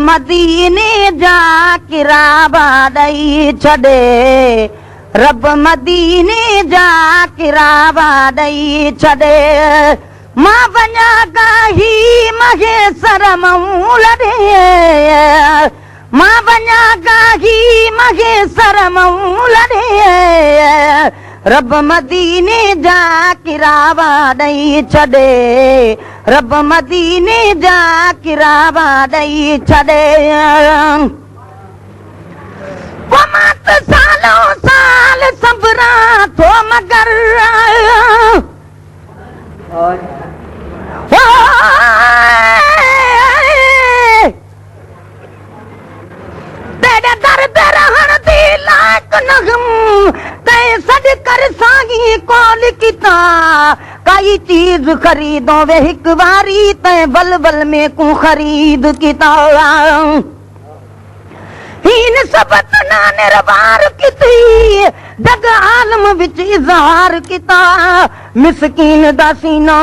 मदीने जा किराबा ॾई छॾे, रब मदीने जा किराबा ॾई छॾे। मां वञा गाही महे सर मऊल ॾे, मां वञा गाही महे सर मऊल ॾे, रब मदीने जा किराबा ॾई छॾे, रब मदीने जा किराबा ॾई छॾे। मां त सालो साल सबरा थो मगर, तेरे दर ते रहण दी लाइक नगम, तैं सॾ कर साईं कौल किता, काई चीज खरीदो वे हिक वारी, तैं बल बल में को खरीद किता। हीन सबत नाने रवार किती, जग आलम विच इज़हार किता, मिसकीन दा सीना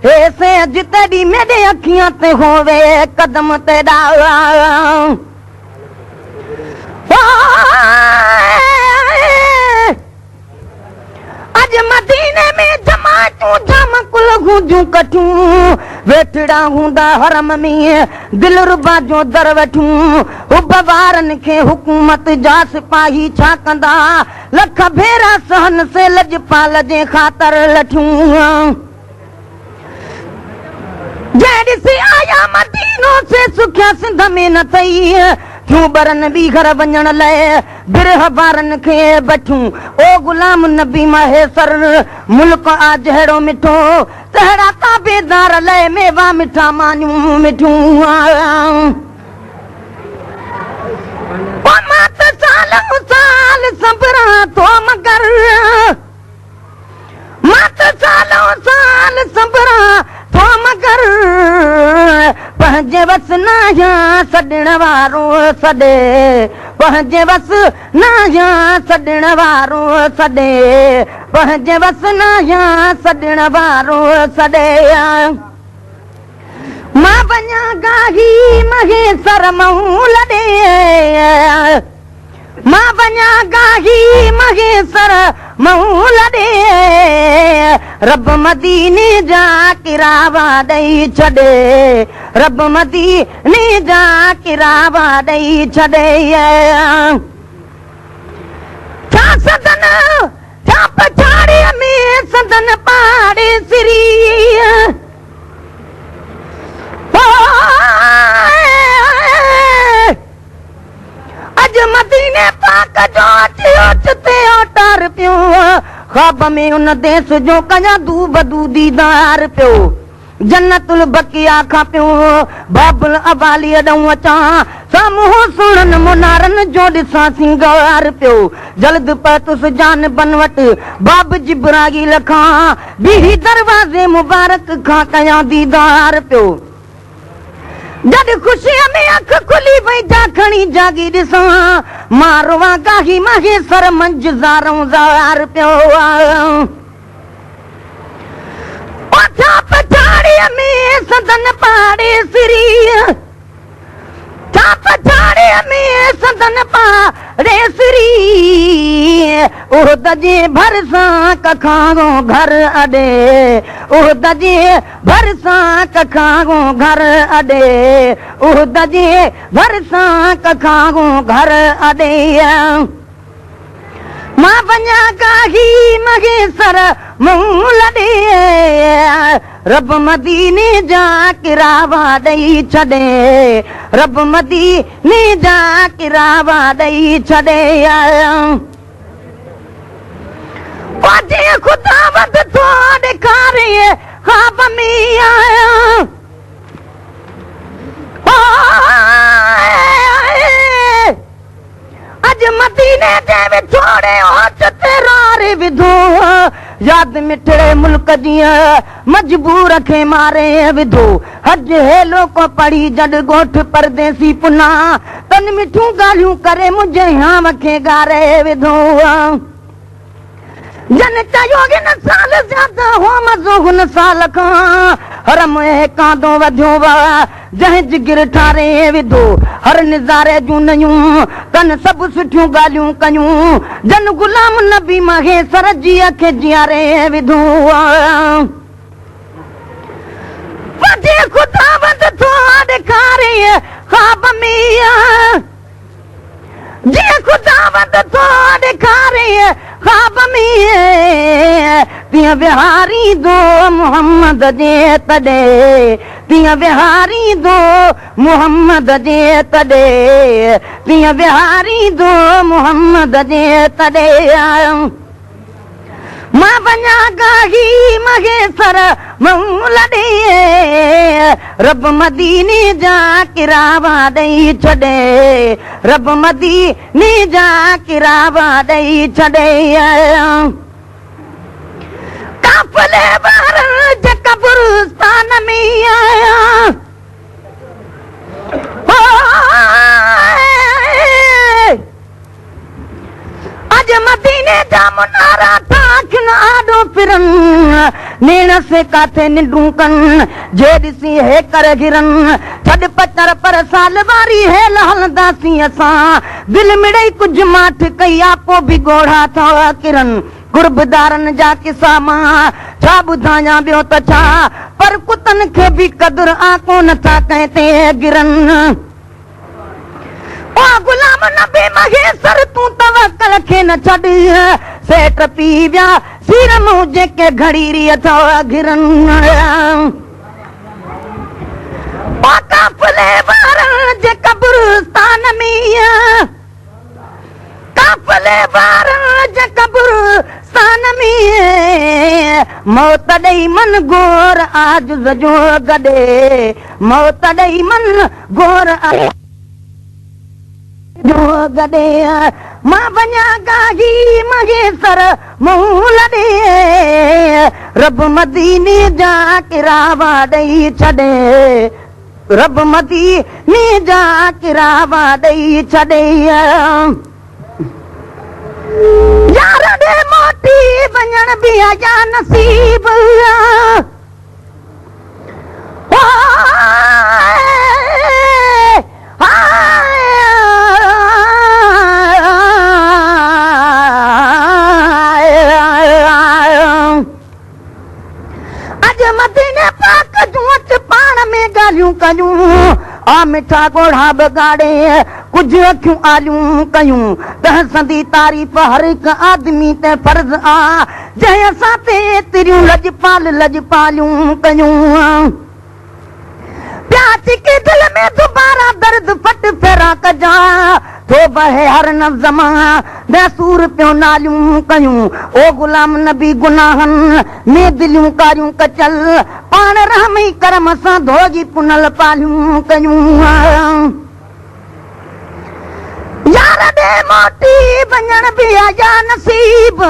ऐसे जितेडी मेरे अखियां ते होवे कदम ते डाला। अज मदीने में जमातूं जाम कुल गुजूं कठूं, वेठड़ा हूंदा हरम में दिल रुबा जो दर वठूं, उब वारन खे हुकूमत जा सिपाही छा कंदा, लख भेरा सहन से लजपाल जे खातर लठूं। जॾहिं से आया मदीनो से सुखिया सिंध में न थई, क्यों बरन बि घर वञण लाइ बिरह वारन खे बठूं। ओ गुलाम नबी महेसर मुल्क आ जहिड़ो मिठो, तहिड़ा ताबेदार लाइ मेवा मिठा मानियूं मिठूं। मां त साल साल सबरा थो मगर, मां त सालो साल सबरा थो मगर, पंहिंजे वस न आहियां सॾण वारो सॾे, पंहिंजे वस न आहियां सॾण वारो सॾे, पंहिंजे वस न आहियां सॾण वारो सॾे। मां वञा गाही महे सर मऊल ॾे, मां वञा गाही महे सर मऊल ॾे, रब मदीने जा किराबा ॾई छॾे, रब मदीने जा किराबा ॾई छॾे। छा सदन छा पछाड़ीअ में सदन पाड़े सिरी, अज मदीने पाक जो अच ते ओटार पियो, ख्वाब में उन देश जो कया दूब दीदार पियो, जन्नतुल बकिया खां पियो बाबुल अबाली ॾऊं अचां, साम्हूं सुणन मुनारन जो ॾिसां सिंगार पियो, जल्द पतुस जान बन वट बाब जिब्राईल खां, बीही दरवाज़े मुबारक खां कया दीदार पियो। जद खुशीअ में अख खुली वई जा खणी जागी ॾिसां, मारवा गाही महे सर मंझ ज़ारूं ज़ार पियो। छा पछाड़ीअ में सदन पाड़े सिरी, छा पछाड़ीअ में सदन पाड़े सिरी, उहद जे भरिसां कखां घर अॾे, उहद जे भरिसां कखां घर अॾे, उहद जे भरिसां कखां घर अॾे। मां वञा गाही महे सर मऊल ॾे, रब मदीने जा किराबा ॾई छॾे, रब मदीने जा किराबा ॾई छॾे। ख़ुदा वध थो ॾेखारे ख्वाब में आया, अज मदीने जे विछोड़े ओच ते रारे विधो, याद मिठड़े मुल्क जीअं मजबूर खे मारे विधो, हज हेलो को पढ़ी जड गोठ परदेसी पुना, तन मिठूं ॻाल्हियूं करे मुंहिंजे हाम खे गारे विधो। जन चयो हिन साल ज्यादा हो मज़ो हुन साल खां, हरम कांदो वधियो वा जंहिं जिगर ठारे विधो हर निज़ारे जूं नयूं कन सभु सुठियूं ॻाल्हियूं कयूं जन गुलाम नबी महेसर जी अखि जीआरे विधो वॾे ख़ुदावंद थो ॾेखारे ख़्वाब में जीअं ख़ुदावंद थो ॾेखारे ख़्वाब में तीअं विहारींदो मोहम्मद जे तॾे तीअं विहारींदो मोहम्मद जे तॾे तीअं विहारींदो मोहम्मद जे तॾे मां वञा गाही महेसर मौला ॾे रब मदीने जा किरावा ॾेई छॾे रब मदीने जा किरावा ॾेई छॾे काफ़िले वारनि जे कब्रिस्तान में आया अज मदीने जा मुनारा ठाखन आॾो फिरन नेण से काथे निंडूं कन जे ॾिसी हे कर घिरन छॾ पचर पर साल वारी हेल हलंदासीं असां दिलि मिड़ई कुझु माठ कई आपो बि ॻोढ़ा था किरन कुर्बदारनि जा किसा मां छा ॿुधायां ॿियो त छा पर कुतनि खे बि क़दुरु आ कोन था कंहिं ते गिरन ओ गुलाम नबी महेसर तूं तवक्कल खे न छॾ सेठ पी विया सिर मूं जेके घड़ीरीअ था घिरन ओ काफ़िले वारनि जे कब्रिस्तान में काफ़िले वारनि जे कब्रिस्तान में मौत ॾेई मन गोर आजुज़ जो गॾे मौत ॾेई मन गोर जो गॾे मां वञा गाही महेसर मौला ॾे रब मदीने जा किरावा ॾेई छॾे रब मदीने जा किरावा ॾेई छॾे यार ॾे मोटी वञण बि आया नसीब अज मदीने पाक जूं अच पाण में ॻाल्हियूं कयूं आ मिठा ॻोढ़ा बगाड़े कुझु अखियूं आलियूं कयूं त हसंदी तारीफ़ हर हिकु आदमी ते फर्ज़ आ जंहिं असां ते एतिरियूं लजपालियूं कयूं प्याच के दिल में दोबारा दर्द फट फेरा कजा तो बहे हर नफ्ज़ मां बेसूर पियो नालियूं कयूं ओ गुलाम नबी गुनाहन में दिलियूं कारियूं कचल पाण रहमी करम सां धोजी पुनल पालियूं कयूं यार ॾे मोटी वञण बि आया नसीब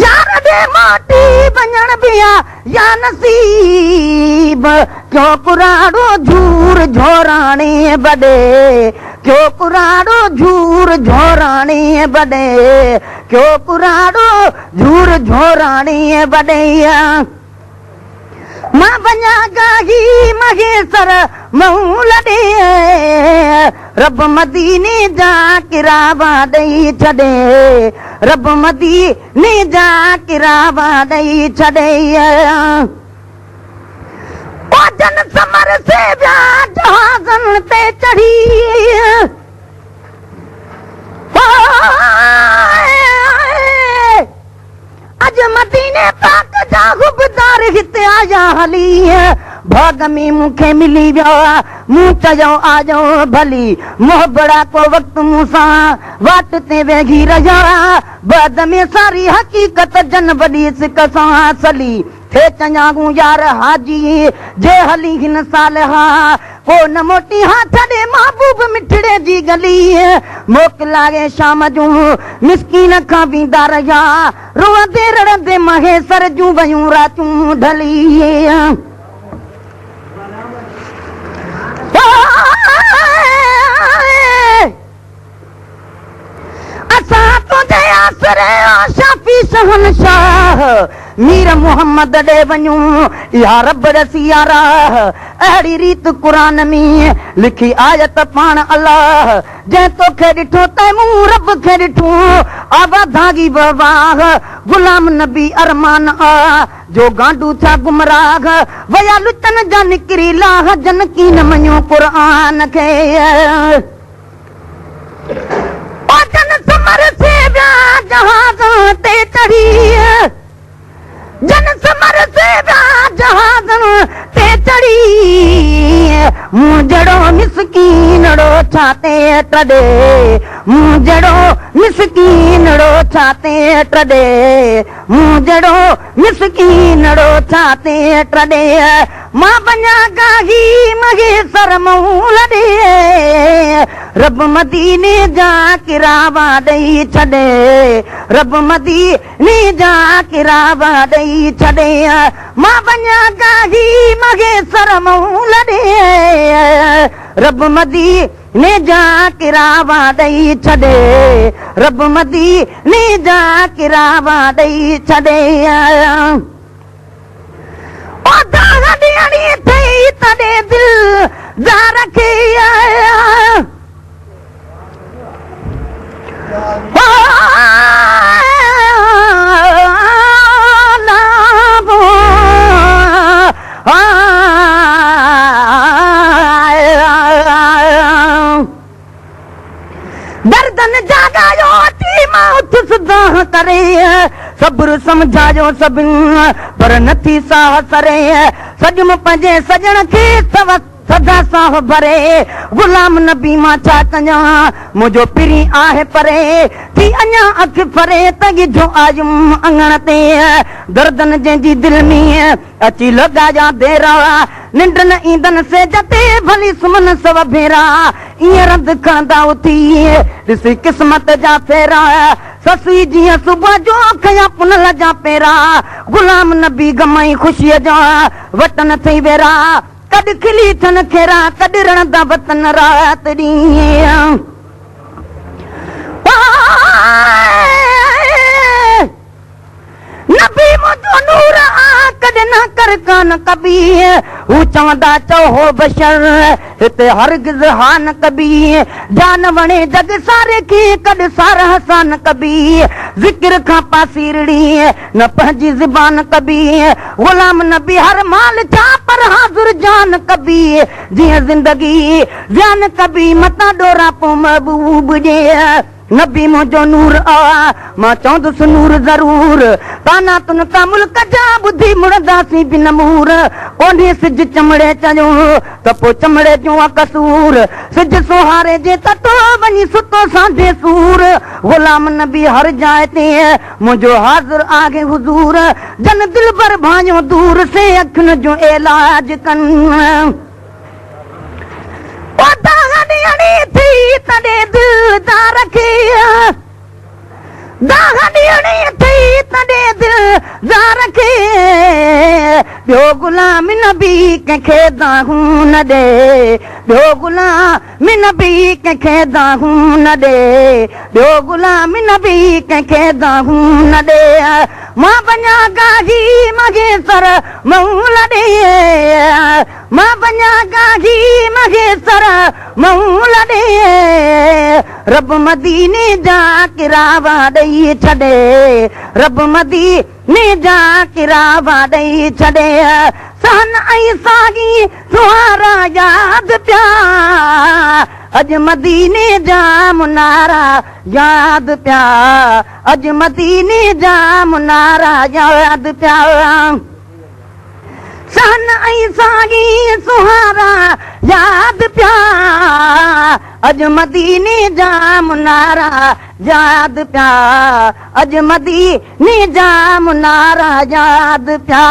यार ॾे मोटी वञण बि आया नसीब क्यों कुराड़ो झूर झोराणे बॾे क्यों कुराड़ो झूर झोराणे बॾे क्यों कुराड़ो झूर झोराणे बॾे मां वञा गाही महेसर मौला ॾे रब मदीने जा किरावा ॾेई छॾे रब मदीने जा किरावा ॾेई छॾे ओ जन समर से विया जहाज़नि ते चढ़ी अज मदीने पाक जा गुबदार हिते आया हली भाग में मूंखे मिली वियो मूं चयो आजो भली मोहबड़ा को वक्त मूंसां वाट ते वेही रहिया बाद में सारी हकीकत जन वॾी सिक सां सली थे चङागू यार हाजी जे हली हिन साल हा को न मोटी हा छॾे महबूब मिठड़े जी गली मोकिलाए शाम जूं मिसकीन खां बींदा रहिया रोअंदे रड़ंदे महेसर जूं वयूं रातूं ढली असां तुंहिंजे आसरे शाफी शहनशाह मीर मोहम्मद ॾे वञूं या रब रसिया राह अहिड़ी रीत क़ुरान में लिखी आयत पाण अल्लाह जंहिं तोखे ॾिठो तंहिं मूं रब खे ॾिठो आबादागी बवाह गुलाम नबी अरमान आ जो गांडू थिया गुमराह वया लुचन जा निकिरी लाह जन की न मञो क़ुरान खे जन समर से विया जहाज़ ते चढ़ी जन समर से विया जहाज़ ते चढ़ी मूं जहिड़ो मिसकीनड़ो छा ते टॾे मूं जहिड़ो मिसकीनड़ो छा ते टॾे मूं जहिड़ो मिसकीनड़ो छा ते टॾे मां बञा गाही मगे सर मूं लॾे रब मदीने जा किरावा ॾेई छॾे रब मदीने जा किरावा ॾेई छॾे मां बञा गाही मगे सर मूं लॾे रब मदीने जा किरावा ॾेई छॾे रब मदीने जा किरावा ॾेई छॾे ॾियणी थई तॾहिं दिल जा रखे दर्दन जागायो थी मां उठ सुधां करे सब्र समझायो सभिनी पर नथी साह सरे सजम पंहिंजे सजण खे सदा साह भरे गुलाम नबी मां छा कयां मुंहिंजो पिरी आहे परे थी अञा अख फरे तगी जो आयुम अंगण ते दर्दन जंहिंजी दिलि में अची लॻाया देरा निंड न ईंदन से जते भली सुमन सव भेरा ईअं रंध खणंदा उथी ॾिसी क़िस्मत जा फेरा ससुई जीअं सुबुह जो खयां पुनल जा पेरा गुलाम नबी गमाई ख़ुशीअ जा वतन थी वेरा कॾ खिली थन खेरा कॾ रणंदा वतन रात ॾींहं नबी मुंहिंजो नूर आ कॾ न कर कान कबी हू चवंदा चओ हो बशर हिते हरगिज़ हा न कबी जान वणे जग सारे खे कॾ सार हसान कबी ज़िक्र खां पासीरड़ी न पंहिंजी ज़बान कबी गुलाम नबी हर माल छा पर हाज़ुर जान कबी जीअं ज़िंदगी जान कबी मता डोरा पोइ महबूब जे नबी मुंहिंजो नूर आ मां चवंदुसि नूर ज़रूर ताना तुन का मुल्क जा ॿुधी मुड़ंदासीं बिन मूर ओढ़ी सिज चमड़े चयो त पोइ चमड़े जो आहे कसूर सिज सुहारे जे त तो वञी सुतो सांधे सूर गुलाम नबी हर जाइ ते मुंहिंजो हाज़िर आहे हुज़ूर जन दिल भर भाइयो दूर से अखियुनि जो इलाज कनि थी तॾहिं दिल जा रखे थी तॾहिं दिल जा रखे ॿियो गुलाम नबी कंहिंखे दाहूं न ॾे ॿियो गुलाम नबी कंहिंखे दाहूं न ॾे ॿियो गुलाम नबी कंहिंखे दाहूं न ॾे मां बञा गाही मगे सर मूं लॾे मां बञा गाही मगे सर मूं लॾे रब मदीने जा किरावा ॾेई छॾे रब मदीने जा किरावा ॾेई छॾे सन ऐं सागी सुहारा यादि पिया अॼु मदीने जा मुनारा यादि पिया अॼु मदीने जा मुनारा यादि पिया सन ऐं सागी सुहारा यादि पिया अॼु मदीने जा मुनारा यादि पिया अॼु मदीने जा मुनारा यादि पिया